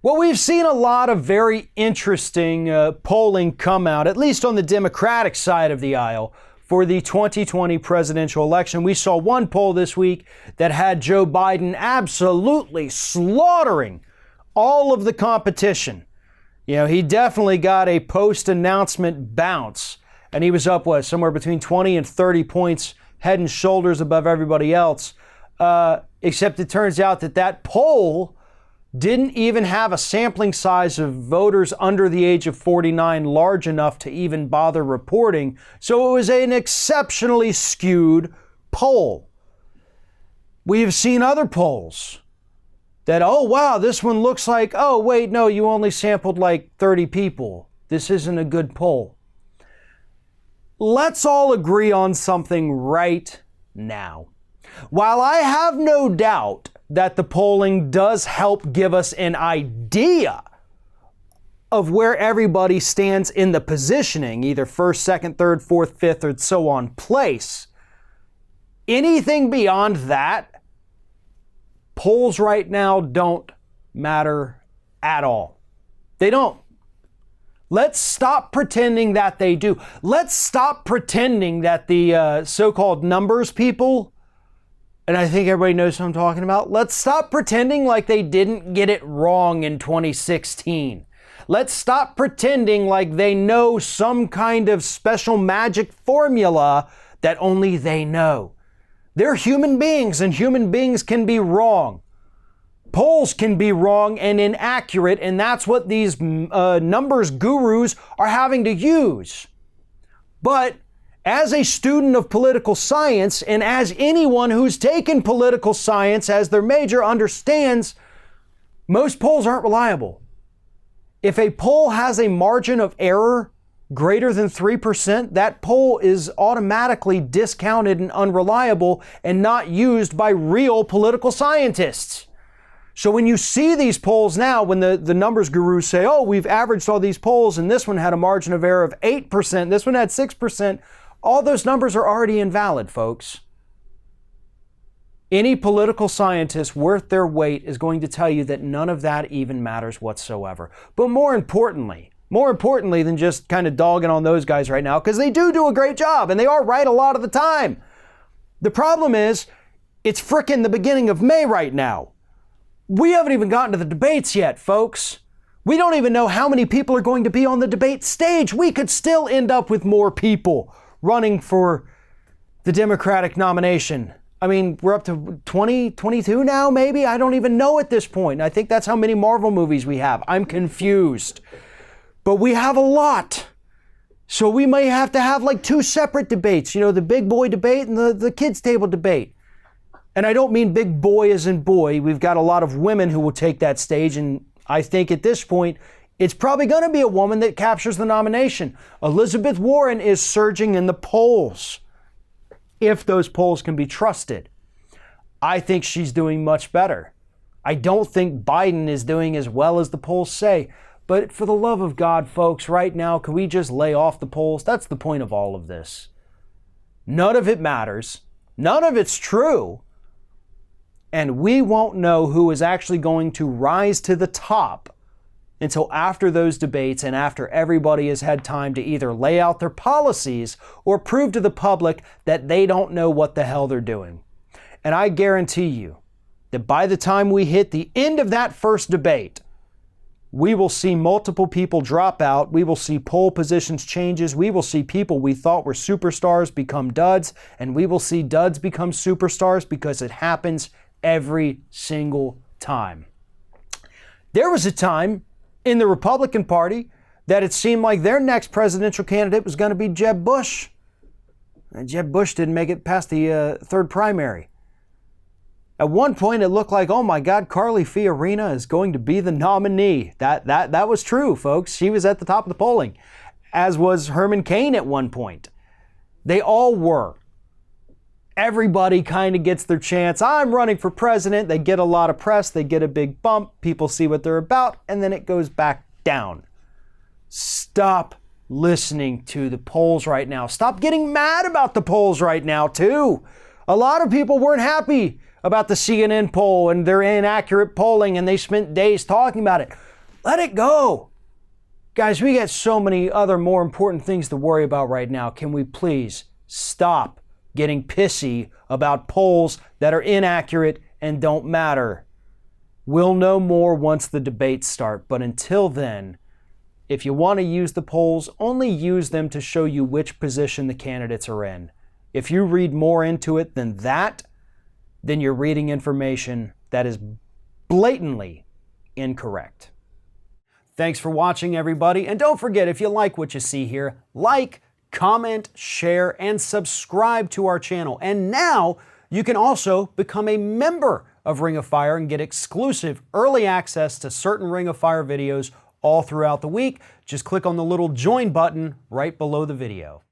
Well, we've seen a lot of very interesting polling come out, at least on the Democratic side of the aisle, for the 2020 presidential election. We saw one poll this week that had Joe Biden absolutely slaughtering all of the competition. You know, he definitely got a post-announcement bounce, and he was up, somewhere between 20 and 30 points, head and shoulders above everybody else. Except it turns out that poll didn't even have a sampling size of voters under the age of 49 large enough to even bother reporting. So it was an exceptionally skewed poll. We have seen other polls that, oh, wow, this one looks like, oh, wait, no, you only sampled like 30 people. This isn't a good poll. Let's all agree on something right now. While I have no doubt that the polling does help give us an idea of where everybody stands in the positioning, either first, second, third, fourth, fifth, or so on place, anything beyond that, polls right now don't matter at all. They don't. Let's stop pretending that they do. Let's stop pretending that the so-called numbers people, and I think everybody knows what I'm talking about. Let's stop pretending like they didn't get it wrong in 2016. Let's stop pretending like they know some kind of special magic formula that only they know. They're human beings, and human beings can be wrong. Polls can be wrong and inaccurate, and that's what these numbers gurus are having to use. But as a student of political science, and as anyone who's taken political science as their major understands, most polls aren't reliable. If a poll has a margin of error greater than 3%, that poll is automatically discounted and unreliable and not used by real political scientists. So when you see these polls now, when the numbers gurus say, oh, we've averaged all these polls and this one had a margin of error of 8%, this one had 6%, all those numbers are already invalid, folks. Any political scientist worth their weight is going to tell you that none of that even matters whatsoever. But more importantly than just kind of dogging on those guys right now, because they do a great job and they are right a lot of the time. The problem is, it's frickin' the beginning of May right now. We haven't even gotten to the debates yet, folks. We don't even know how many people are going to be on the debate stage. We could still end up with more people running for the Democratic nomination. I mean, we're up to 20, 22 now, maybe? I don't even know at this point. I think that's how many Marvel movies we have. I'm confused. But we have a lot. So we may have to have like two separate debates. You know, the big boy debate and the kids table debate. And I don't mean big boy as in boy. We've got a lot of women who will take that stage. And I think at this point, it's probably going to be a woman that captures the nomination. Elizabeth Warren is surging in the polls, if those polls can be trusted. I think she's doing much better. I don't think Biden is doing as well as the polls say. But for the love of God, folks, right now, can we just lay off the polls? That's the point of all of this. None of it matters. None of it's true. And we won't know who is actually going to rise to the top until after those debates and after everybody has had time to either lay out their policies or prove to the public that they don't know what the hell they're doing. And I guarantee you that by the time we hit the end of that first debate, we will see multiple people drop out. We will see poll positions changes. We will see people we thought were superstars become duds. And we will see duds become superstars because it happens every single time. There was a time in the Republican Party that it seemed like their next presidential candidate was going to be Jeb Bush. And Jeb Bush didn't make it past the third primary. At one point, it looked like, oh my God, Carly Fiorina is going to be the nominee. That was true, folks. She was at the top of the polling, as was Herman Cain at one point. They all were. Everybody kind of gets their chance. I'm running for president. They get a lot of press. They get a big bump. People see what they're about, and then it goes back down. Stop listening to the polls right now. Stop getting mad about the polls right now, too. A lot of people weren't happy about the CNN poll and their inaccurate polling, and they spent days talking about it. Let it go. Guys, we got so many other more important things to worry about right now. Can we please stop getting pissy about polls that are inaccurate and don't matter? We'll know more once the debates start, but until then, if you want to use the polls, only use them to show you which position the candidates are in. If you read more into it than that, then you're reading information that is blatantly incorrect. Thanks for watching, everybody. And don't forget, if you like what you see here, like, comment, share, and subscribe to our channel. And now you can also become a member of Ring of Fire and get exclusive early access to certain Ring of Fire videos all throughout the week. Just click on the little join button right below the video.